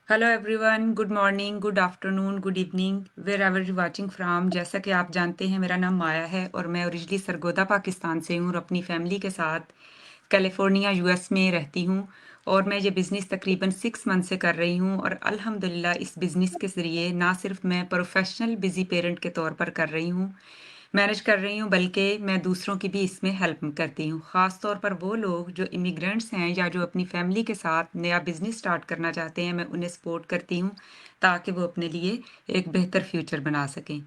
Hello everyone, good morning, good afternoon, good evening, wherever you watching from. जैसा कि आप जानते हैं, मेरा नाम माया है और मैं ओरिजिनली सरगोदा पाकिस्तान से हूँ और अपनी फैमिली के साथ कैलिफोर्निया यूएस में रहती हूँ। और मैं ये बिज़नेस तकरीबन 6 मंथ से कर रही हूँ और अल्हम्दुलिल्लाह इस बिज़नेस के ज़रिए ना सिर्फ मैं प्रोफेशनल बिज़ी पेरेंट के तौर पर कर रही हूँ, मैनेज कर रही हूँ, बल्कि मैं दूसरों की भी इसमें हेल्प करती हूँ। ख़ास तौर पर वो लोग जो इमिग्रेंट्स हैं या जो अपनी फैमिली के साथ नया बिज़नेस स्टार्ट करना चाहते हैं, मैं उन्हें सपोर्ट करती हूँ ताकि वो अपने लिए एक बेहतर फ्यूचर बना सकें।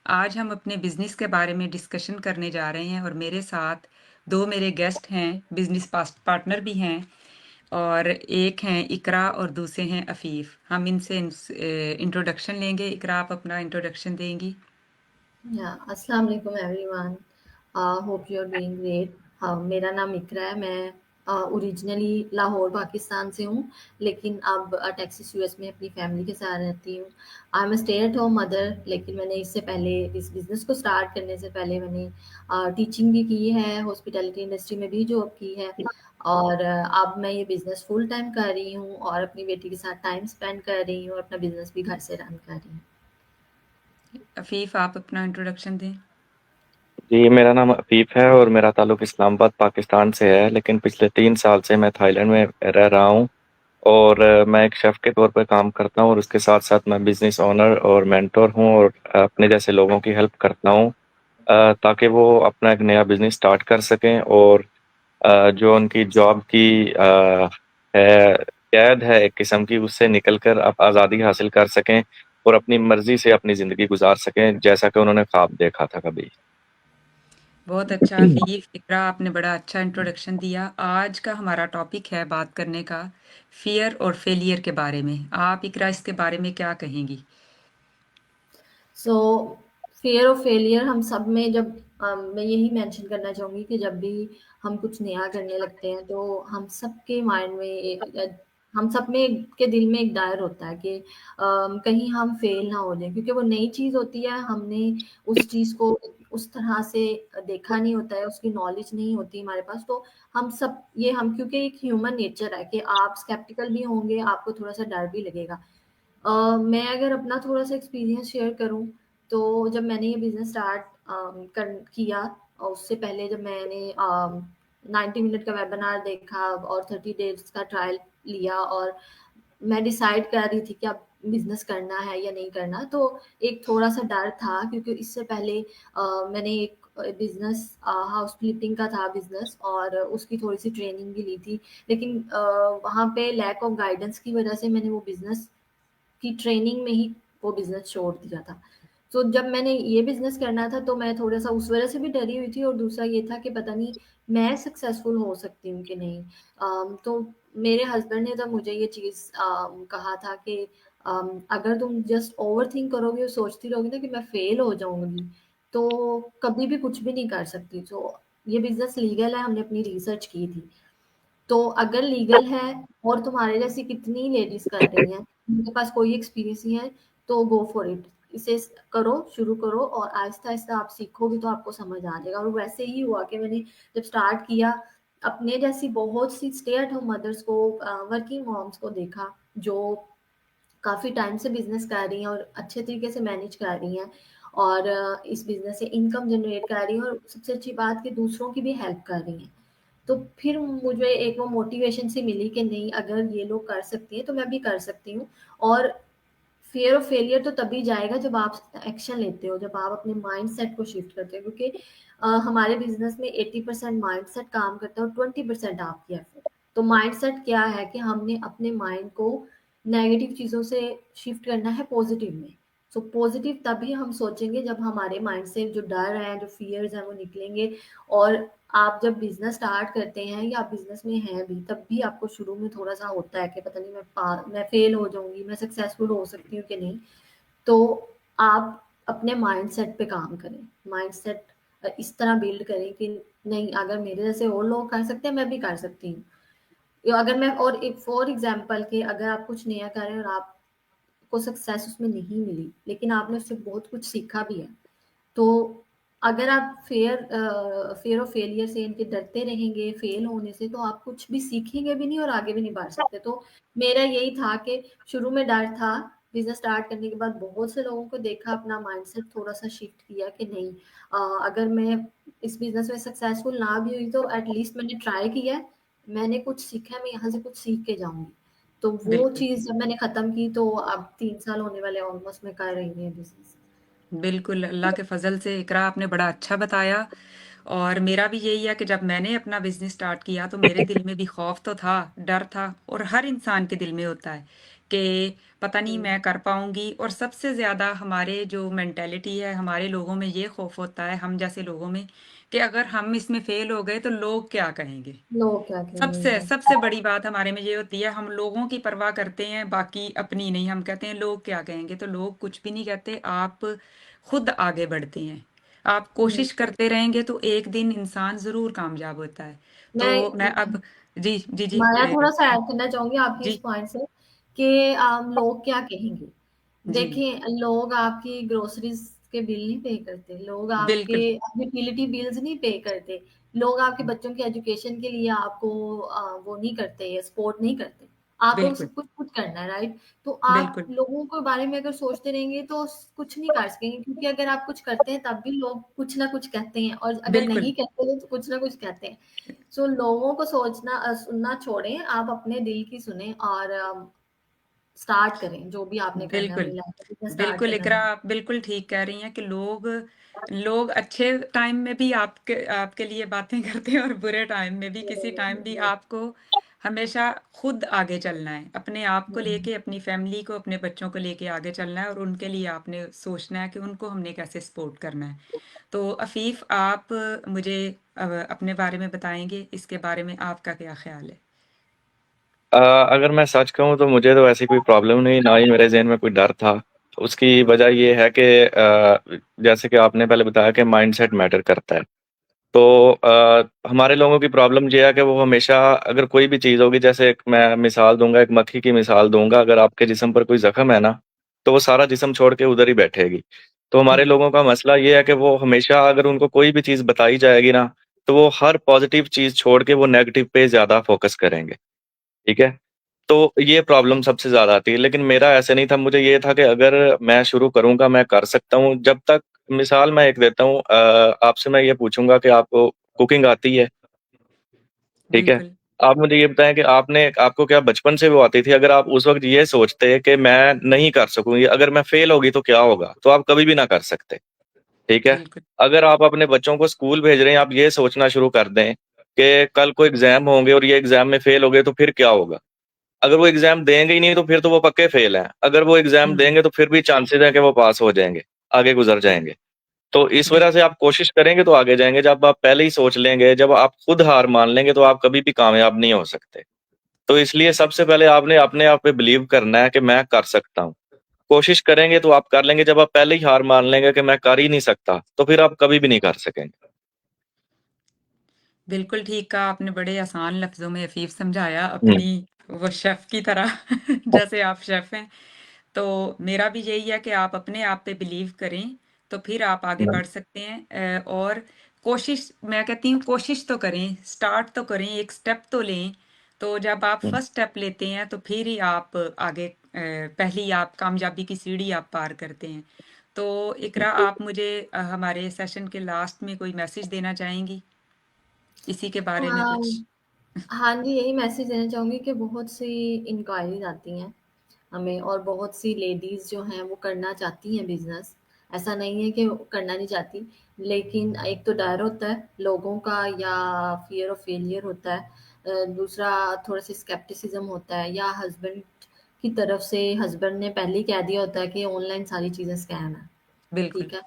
आज हम अपने बिज़नेस के बारे में डिस्कशन करने जा रहे हैं और मेरे साथ 2 मेरे गेस्ट हैं, बिज़नेस पार्टनर भी हैं और एक हैं इकरा और दूसरे हैं अफ़ीफ़। हम इनसे इंट्रोडक्शन लेंगे। इकरा, आप अपना इंट्रोडक्शन देंगी? अस्सलाम वालेकुम everyone. Hope you are doing great. मेरा नाम इकरा है। मैं ओरिजिनली लाहौर पाकिस्तान से हूँ, लेकिन अब टेक्सास यूएस में अपनी फैमिली के साथ रहती हूँ। I am stay at home mother, लेकिन मैंने इससे पहले इस बिज़नेस को स्टार्ट करने से पहले मैंने टीचिंग भी की है, हॉस्पिटैलिटी इंडस्ट्री में भी जॉब की है और अब मैं ये बिज़नेस फुल टाइम कर रही हूँ और अपनी बेटी के साथ टाइम स्पेंड कर रही हूँ और अपना बिज़नेस भी घर से रन कर रही हूँ। अफ़ीफ़, आप अपना इंट्रोडक्शन दें। जी, मेरा नाम अफ़ीफ़ है और मेरा ताल्लुक इस्लामाबाद पाकिस्तान से है, लेकिन पिछले 3 साल से मैं थाईलैंड में रह रहा हूँ और मैं एक शेफ़ के तौर पर काम करता हूँ और उसके साथ-साथ मैं बिज़नेस ओनर और मेंटर हूँ और अपने जैसे लोगों की हेल्प करता हूँ ताकि वो अपना एक नया बिज़नेस स्टार्ट कर सकें और जो उनकी जॉब की है कैद है एक किस्म की, उससे निकल कर अब आज़ादी हासिल कर सकें और अपनी मर्ज़ी से अपनी ज़िंदगी गुज़ार सकें, जैसा कि उन्होंने ख्वाब देखा था कभी। बहुत अच्छा अफ़ीफ़, इकरा, आपने बड़ा अच्छा इंट्रोडक्शन दिया। आज का हमारा टॉपिक है बात करने का फ़ियर और फेलियर के बारे में। आप इकरा इसके बारे में क्या कहेंगी? सो फियर ऑफ फेलियर हम सब में जब मैं यही मेंशन करना चाहूँगी कि जब भी हम कुछ नया करने लगते हैं तो हम सबके माइंड में हम सब में के दिल में एक डर होता है कि कहीं हम फेल ना हो जाए, क्योंकि वो नई चीज़ होती है। हमने उस चीज़ को उस तरह से देखा नहीं होता है, उसकी नॉलेज नहीं होती हमारे पास। तो हम सब ये हम क्योंकि एक ह्यूमन नेचर है कि आप स्केप्टिकल भी होंगे, आपको थोड़ा सा डर भी लगेगा। मैं अगर अपना थोड़ा-सा एक्सपीरियंस शेयर करूँ, तो जब मैंने ये बिज़नेस स्टार्ट कर किया और उससे पहले जब मैंने 90 मिनट का वेबिनार देखा और 30 डेज़ का ट्रायल लिया और मैं डिसाइड कर रही थी कि अब बिज़नेस करना है या नहीं करना, तो एक थोड़ा-सा डर था, क्योंकि इससे पहले मैंने एक बिज़नेस हाउस फ्लिपिंग का था बिज़नेस और उसकी थोड़ी-सी ट्रेनिंग भी ली थी। लेकिन वहाँ पे लैक ऑफ गाइडेंस की वज़ह से मैंने वो बिज़नेस की ट्रेनिंग में ही वो बिज़नेस छोड़ दिया था। तो जब मैंने ये बिज़नेस करना था तो मैं थोड़ा-सा उस वज़ह से भी डरी हुई थी और दूसरा ये था कि पता नहीं मैं सक्सेसफुल हो सकती हूँ कि नहीं। तो मेरे हस्बैंड ने तब मुझे ये चीज़ कहा था कि अगर तुम जस्ट ओवरथिंक करोगे और सोचती रहोगी ना कि मैं फेल हो जाऊँगी, तो कभी भी कुछ भी नहीं कर सकती। तो ये बिज़नेस लीगल है, हमने अपनी रिसर्च की थी। तो अगर लीगल है और तुम्हारे जैसी कितनी लेडीज़ कर रही हैं, उनके पास कोई एक्सपीरियंस नहीं है, तो गो फॉर इट। इसे करो, शुरू करो और आहिस्ता-आहिस्ता आप सीखोगे तो आपको समझ आ जाएगा। और वैसे ही हुआ कि मैंने जब स्टार्ट किया, अपने जैसी बहुत सी स्टे एट होम मदर्स को वर्किंग मॉम्स को देखा, जो काफ़ी टाइम से बिज़नेस कर रही हैं और अच्छे तरीके से मैनेज कर रही हैं और इस बिज़नेस से इनकम जनरेट कर रही हैं और सबसे अच्छी बात कि दूसरों की भी हेल्प कर रही हैं। तो फिर मुझे एक वो मोटिवेशन सी मिली कि नहीं, अगर ये लोग कर सकती हैं तो मैं भी कर सकती हूँ। और फ़ियर ऑफ फेलियर तो तभी जाएगा जब आप एक्शन लेते हो, जब आप अपने माइंडसेट को शिफ्ट करते हो, क्योंकि हमारे बिज़नेस में 80% माइंडसेट काम करता है और 20% आपकी एफर्ट। तो माइंडसेट क्या है कि हमने अपने माइंड को नेगेटिव चीज़ों से शिफ्ट करना है पॉज़िटिव में। सो पॉज़िटिव तभी हम सोचेंगे जब हमारे माइंड से जो डर है, जो फ़ियर्स हैं वो निकलेंगे। और आप जब बिज़नेस स्टार्ट करते हैं या आप बिज़नेस में हैं भी, तब भी आपको शुरू में थोड़ा-सा होता है कि पता नहीं मैं फ़ेल हो जाऊँगी, मैं सक्सेसफुल हो सकती हूँ कि नहीं। तो आप अपने माइंडसेट पे काम करें। माइंडसेट इस तरह बिल्ड करें कि नहीं, अगर मेरे जैसे और लोग कर सकते हैं, मैं भी कर सकती हूँ। या अगर मैं और एक फॉर एग्ज़ाम्पल कि अगर आप कुछ नया कर रहे हैं और आपको सक्सेस उसमें नहीं मिली, लेकिन आपने उससे बहुत कुछ सीखा भी है, तो अगर आप फियर ऑफ फेलियर से इनके डरते रहेंगे, फेल होने से, तो आप कुछ भी सीखेंगे भी नहीं और आगे भी नहीं बढ़ सकते। तो मेरा यही था कि शुरू में डर था, बिजनेस स्टार्ट करने के बाद बहुत से लोगों को देखा, अपना माइंडसेट थोड़ा सा शिफ्ट किया कि नहीं, अगर मैं इस बिजनेस में सक्सेसफुल ना भी हुई तो एटलीस्ट मैंने ट्राई किया है, मैंने कुछ सीखा है, मैं यहाँ से कुछ सीख के जाऊंगी। तो वो बिल्कुल चीज जब मैंने खत्म की तो अब 3 साल होने वाले ऑलमोस्ट मैं कर रही हूँ बिजनेस। बिल्कुल अल्लाह के फजल से इकरा आपने बड़ा अच्छा बताया। और मेरा भी यही है कि जब मैंने अपना बिजनेस स्टार्ट किया तो मेरे दिल में भी खौफ तो था, डर था, और हर इंसान के दिल में होता है कि पता नहीं हम्म, मैं कर पाऊंगी। और सबसे ज्यादा हमारे जो मेंटेलिटी है, हमारे लोगों में ये खौफ होता है, हम जैसे लोगों में, कि अगर हम इसमें फेल हो गए तो लोग क्या कहेंगे। लोग क्या कहेंगे, सबसे हाँ। सबसे बड़ी बात हमारे में ये होती है, हम लोगों की परवाह करते हैं, बाकी अपनी नहीं। हम कहते हैं लोग क्या कहेंगे, तो लोग कुछ भी नहीं कहते, आप खुद आगे बढ़ते हैं। आप हम्म, कोशिश करते रहेंगे तो एक दिन इंसान जरूर कामयाब होता है। तो मैं मैं अब जी जी जी मैं थोड़ा सा ऐड करना चाहूंगी आपकी इस जी पॉइंट से कि लोग क्या कहेंगे। जी देखिए, लोग आपकी ग्रोसरीज के बिल नहीं पे करते, लोग आपके बिल्कुल यूटिलिटी बिल्स नहीं पे करते, लोग आपके बच्चों के एजुकेशन के लिए आपको वो नहीं करते, सपोर्ट नहीं करते। आपको बिल्कुल सब कुछ खुद करना है, राइट। तो आप बिल्कुल लोगों के बारे में अगर सोचते रहेंगे तो कुछ नहीं कर सकेंगे, क्योंकि अगर आप कुछ करते हैं तब भी लोग कुछ ना कुछ कहते हैं, और अगर बिल्कुल नहीं कहते हैं तो कुछ ना कुछ कहते हैं। सो लोगों को सुनना छोड़ें, आप अपने दिल की सुने और स्टार्ट करें जो भी आपने करना है बिल्कुल अपनी लाइफ में, स्टार्ट बिल्कुल करना इकरा, है। आप बिल्कुल ठीक कह रही हैं कि लोग लोग अच्छे टाइम में भी आपके आपके लिए बातें करते हैं, और बुरे टाइम में भी, किसी टाइम भी आपको हमेशा खुद आगे चलना है, अपने आप को हम्म। लेके, अपनी फैमिली को, अपने बच्चों को लेके आगे चलना है, और उनके लिए आपने सोचना है कि उनको हमने कैसे सपोर्ट करना है। तो अफीफ, आप मुझे अपने बारे में बताएंगे, इसके बारे में आपका क्या ख्याल है। अगर मैं सच कहूँ तो मुझे तो ऐसी कोई प्रॉब्लम नहीं, ना ही मेरे ज़हन में कोई डर था। उसकी वजह ये है कि जैसे कि आपने पहले बताया कि माइंडसेट मैटर करता है। तो हमारे लोगों की प्रॉब्लम ये है कि वो हमेशा, अगर कोई भी चीज़ होगी, जैसे एक मैं मिसाल दूँगा, एक मक्खी की मिसाल दूँगा, अगर आपके जिस्म पर कोई ज़ख्म है ना, तो वो सारा जिस्म छोड़ के उधर ही बैठेगी। तो हमारे हम्म लोगों का मसला ये है कि वो हमेशा, अगर उनको कोई भी चीज़ बताई जाएगी ना, तो वो हर पॉज़िटिव चीज़ छोड़ के वो नेगेटिव पे ज़्यादा फ़ोकस करेंगे, ठीक है? तो ये प्रॉब्लम सबसे ज़्यादा आती है, लेकिन मेरा ऐसा नहीं था। मुझे ये था कि अगर मैं शुरू करूँगा, मैं कर सकता हूँ। जब तक, मिसाल मैं एक देता हूँ, आपसे मैं ये पूछूँगा कि आपको कुकिंग आती है? ठीक है? बिल्कुल आप मुझे ये बताएँ कि आपको क्या बचपन से वो आती थी? अगर आप उस वक़्त ये सोचते कि मैं नहीं कर सकूँगी, अगर मैं फ़ेल हो गई तो क्या होगा? तो आप कभी भी ना कर सकते, ठीक है? बिल्कुल अगर आप अपने बच्चों को स्कूल भेज रहे हैं, आप ये सोचना शुरू कर दें कि कल को एग्ज़ाम होंगे और ये एग्ज़ाम में फ़ेल हो गए तो फिर क्या होगा? अगर वो एग्ज़ाम देंगे ही नहीं तो फिर तो वो पक्के फ़ेल हैं। अगर वो एग्ज़ाम हम्म देंगे तो फिर भी चांसेज़ हैं कि वो पास हो जाएँगे, आगे गुज़र जाएँगे। तो इस वजह से बिल्कुल आप कोशिश करेंगे तो आगे जाएँगे। जब आप पहले ही सोच लेंगे, जब आप खुद हार मान लेंगे, तो आप कभी भी कामयाब नहीं हो सकते। तो इसलिए सबसे पहले आपने अपने आप पे बिलीव करना है कि मैं कर सकता हूँ। कोशिश करेंगे तो आप कर लेंगे। जब आप पहले ही हार मान लेंगे कि मैं कर ही नहीं सकता, तो फिर आप कभी भी नहीं कर सकेंगे। बिल्कुल ठीक कहा आपने, बड़े आसान लफ्ज़ों में अफ़ीफ़ समझाया, हुँ, अपनी वो शेफ़ की तरह जैसे आप शेफ़ हैं। तो मेरा भी यही है कि आप अपने आप पे बिलीव करें, तो फिर आप आगे हुँ, बढ़ सकते हैं। और कोशिश, मैं कहती हूँ कोशिश तो करें, स्टार्ट तो करें, एक स्टेप तो लें। तो जब आप हुँ। फर्स्ट स्टेप लेते हैं तो फिर ही आप आगे पहली आप कामयाबी की सीढ़ी आप पार करते हैं। तो इकरा, आप मुझे हमारे सेशन के लास्ट में कोई मैसेज देना चाहेंगी इसी के बारे में हाँ, कुछ? हाँ जी, यही मैसेज देना चाहूँगी कि बहुत सी इंक्वायरीज़ आती हैं हमें, और बहुत सी लेडीज़ जो हैं वो करना चाहती हैं बिज़नेस। ऐसा नहीं है कि वो करना नहीं चाहती, लेकिन एक तो डर होता है लोगों का, या फ़ियर ऑफ फेलियर होता है। दूसरा थोड़ा-सा स्केप्टिसिज़्म होता है, या हस्बैंड की तरफ से हस्बैंड ने पहले ही कह दिया होता है कि ऑनलाइन सारी चीज़ें स्कैम है, बिल्कुल ठीक है?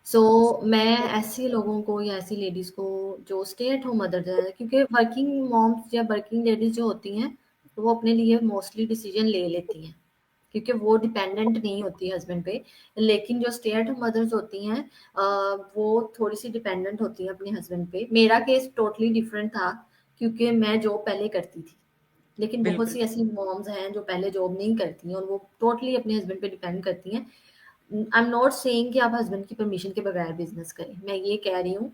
सो मैं ऐसे लोगों को या ऐसी लेडीज़ को जो स्टे एट होम मदर है, क्योंकि वर्किंग मॉम्स या वर्किंग लेडीज़ जो होती हैं, तो वो अपने लिए मोस्टली डिसीजन ले लेती हैं, क्योंकि वो डिपेंडेंट नहीं होती हस्बैंड पे। लेकिन जो स्टे एट होम मदर्स होती हैं, वो थोड़ी-सी डिपेंडेंट होती हैं अपने हस्बैंड पे। मेरा केस टोटली डिफरेंट था, क्योंकि मैं जॉब पहले करती थी। लेकिन बहुत बिल्कुल सी ऐसी मॉम्स हैं जो पहले जॉब नहीं करती हैं और वो टोटली अपने हस्बैंड पे डिपेंड करती हैं। आई एम नॉट सेइंग कि आप हस्बैंड की परमिशन के बगैर बिजनेस करें, मैं ये कह रही हूँ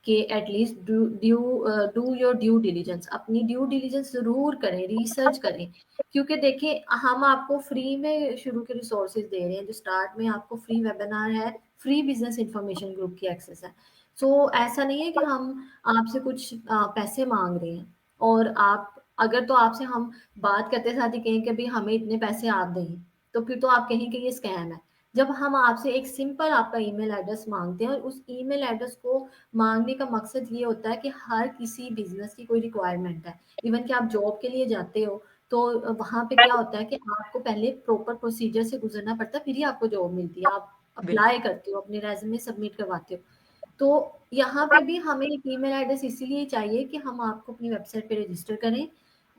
कि at least do your due diligence, अपनी ड्यू डिलीजेंस जरूर करें, रिसर्च करें, क्योंकि देखिए हम आपको फ्री में शुरू के रिसोर्सेज दे रहे हैं। जो स्टार्ट में आपको फ्री वेबिनार है, फ्री बिजनेस इंफॉर्मेशन ग्रुप की एक्सेस है। सो ऐसा नहीं है कि हम आपसे कुछ पैसे मांग रहे हैं, और आप अगर तो आपसे हम बात करते साथ ही कहें कि भाई हमें इतने पैसे आप दें, तो फिर तो आप कहें कि ये स्कैम है। जब हम आपसे एक सिंपल आपका ईमेल एड्रेस मांगते हैं, और उस ईमेल एड्रेस को मांगने का मकसद ये होता है कि हर किसी बिजनेस की कोई रिक्वायरमेंट है, इवन कि आप जॉब के लिए जाते हो तो वहाँ पे क्या होता है कि आपको पहले प्रॉपर प्रोसीजर से गुजरना पड़ता है, फिर ही आपको जॉब मिलती है। आप बिल्कुल अप्लाई करते हो, अपने रेज्यूमे सबमिट करवाते हो। तो यहाँ पे भी हमें एक ईमेल एड्रेस इसीलिए चाहिए कि हम आपको अपनी वेबसाइट पे रजिस्टर करें,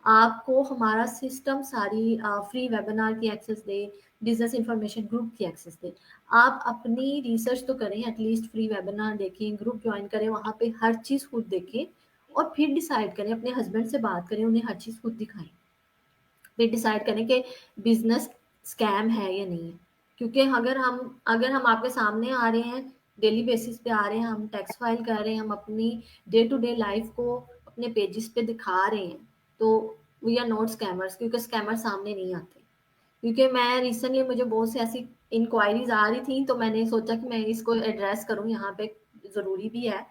आपको हमारा सिस्टम सारी फ्री वेबिनार की एक्सेस दे, बिजनेस इंफॉर्मेशन ग्रुप की एक्सेस दे। आप अपनी रिसर्च तो करें, एटलीस्ट फ्री वेबिनार देखें, ग्रुप ज्वाइन करें, वहाँ पे हर चीज़ खुद देखें, और फिर डिसाइड करें, अपने हस्बैंड से बात करें, उन्हें हर चीज़ खुद दिखाएं, फिर डिसाइड करें कि बिजनेस स्कैम है या नहीं है। क्योंकि अगर हम आपके सामने आ रहे हैं, डेली बेसिस पे आ रहे हैं, हम टैक्स फाइल कर रहे हैं, हम अपनी डे टू डे लाइफ को अपने पेजेस पे दिखा रहे हैं, तो वी आर नॉट स्कैमर्स, क्योंकि स्कैमर सामने नहीं आते। क्योंकि मैं रिसेंटली, मुझे बहुत सी ऐसी इंक्वायरीज आ रही थी, तो मैंने सोचा कि मैं इसको एड्रेस करूं यहाँ पे, ज़रूरी भी है।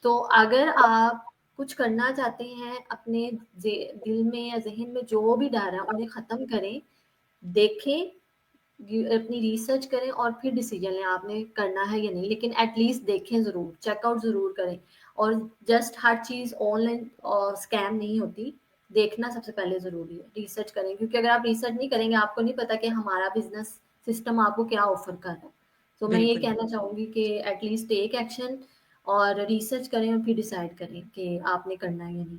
तो अगर आप कुछ करना चाहते हैं, अपने दिल में या ज़हन में जो भी डर है उन्हें ख़त्म करें, देखें, अपनी रिसर्च करें, और फिर डिसीजन लें आपने करना है या नहीं। लेकिन एटलीस्ट देखें ज़रूर, चेकआउट ज़रूर करें। और जस्ट हर चीज़ ऑनलाइन और स्कैम नहीं होती, देखना सबसे पहले ज़रूरी है, रिसर्च करें, क्योंकि अगर आप रिसर्च नहीं करेंगे, आपको नहीं पता कि हमारा बिजनेस सिस्टम आपको क्या ऑफर कर रहा है। तो मैं ये बिल्कुल कहना चाहूँगी कि एटलीस्ट टेक एक्शन, और रिसर्च करें, और फिर डिसाइड करें कि आपने करना है या नहीं।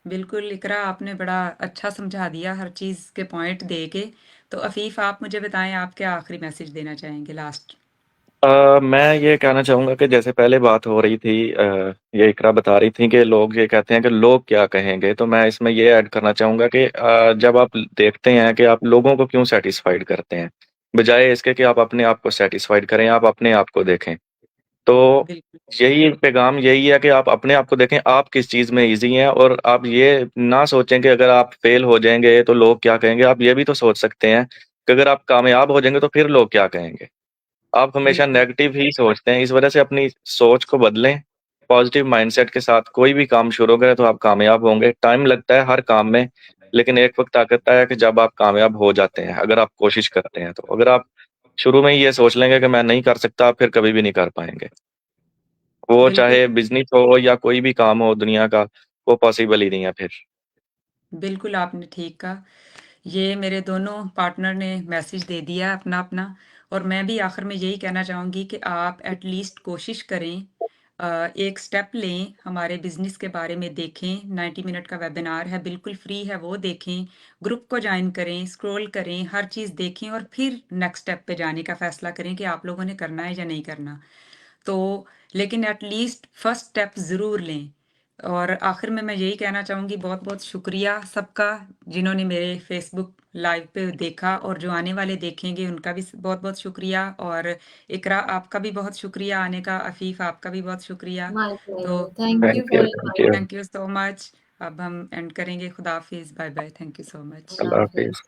बिल्कुल इकरा, आपने बड़ा अच्छा समझा दिया हर चीज़ के पॉइंट दे के। तो अफीफ, आप मुझे बताएं, आप क्या आखिरी मैसेज देना चाहेंगे लास्ट? मैं ये कहना चाहूँगा कि जैसे पहले बात हो रही थी, ये इकरा बता रही थी कि लोग ये कहते हैं कि लोग क्या कहेंगे, तो मैं इसमें ये ऐड करना चाहूँगा कि जब आप देखते हैं कि आप लोगों को क्यों सेटिस्फाइड करते हैं, बजाय इसके कि आप अपने आप को सेटिस्फाइड करें, आप अपने आप को देखें। तो बिल्कुल यही पैगाम यही है कि आप अपने आप को देखें, आप किस चीज़ में ईज़ी हैं, और आप ये ना सोचें कि अगर आप फेल हो जाएँगे तो लोग क्या कहेंगे। आप ये भी तो सोच सकते हैं कि अगर आप कामयाब हो जाएँगे तो फिर लोग क्या कहेंगे। आप हमेशा बिल्कुल नेगेटिव ही सोचते हैं, इस वजह से अपनी सोच को बदलें। पॉजिटिव माइंडसेट के साथ कोई भी काम शुरू करें तो आप कामयाब होंगे। टाइम लगता है हर काम में, लेकिन एक वक़्त आता है कि जब आप कामयाब हो जाते हैं, अगर आप कोशिश करते हैं तो। अगर आप शुरू में ही ये सोच लेंगे कि मैं नहीं कर सकता, आप फिर कभी भी नहीं कर पाएँगे। वो बिल्कुल चाहे बिज़नेस हो या कोई भी काम हो दुनिया का, वो पॉसिबल ही नहीं है फिर। बिल्कुल आपने ठीक कहा। ये मेरे दोनों पार्टनर ने मैसेज दे दिया अपना-अपना, और मैं भी आखिर में यही कहना चाहूँगी कि आप एटलीस्ट कोशिश करें, एक स्टेप लें, हमारे बिज़नेस के बारे में देखें, 90 मिनट का वेबिनार है, बिल्कुल फ्री है, वो देखें, ग्रुप को जॉइन करें, स्क्रॉल करें, हर चीज़ देखें और फिर नेक्स्ट स्टेप पे जाने का फ़ैसला करें कि आप लोगों ने करना है या नहीं करना। तो लेकिन एटलीस्ट फर्स्ट स्टेप ज़रूर लें। और आखिर में मैं यही कहना चाहूँगी, बहुत-बहुत शुक्रिया सबका, जिन्होंने मेरे फ़ेसबुक लाइव पे देखा, और जो आने वाले देखेंगे उनका भी बहुत-बहुत शुक्रिया। और इकरा, आपका भी बहुत शुक्रिया आने का, अफ़ीफ़ आपका भी बहुत शुक्रिया। माय तो pleasure, thank you thank you, for thank you. Inviting. Thank you so much. अब हम एंड करेंगे। खुदा हाफ़िज़, bye bye, thank you so much. अल्लाह अल्लाह हाफिज। हाफ़िज़।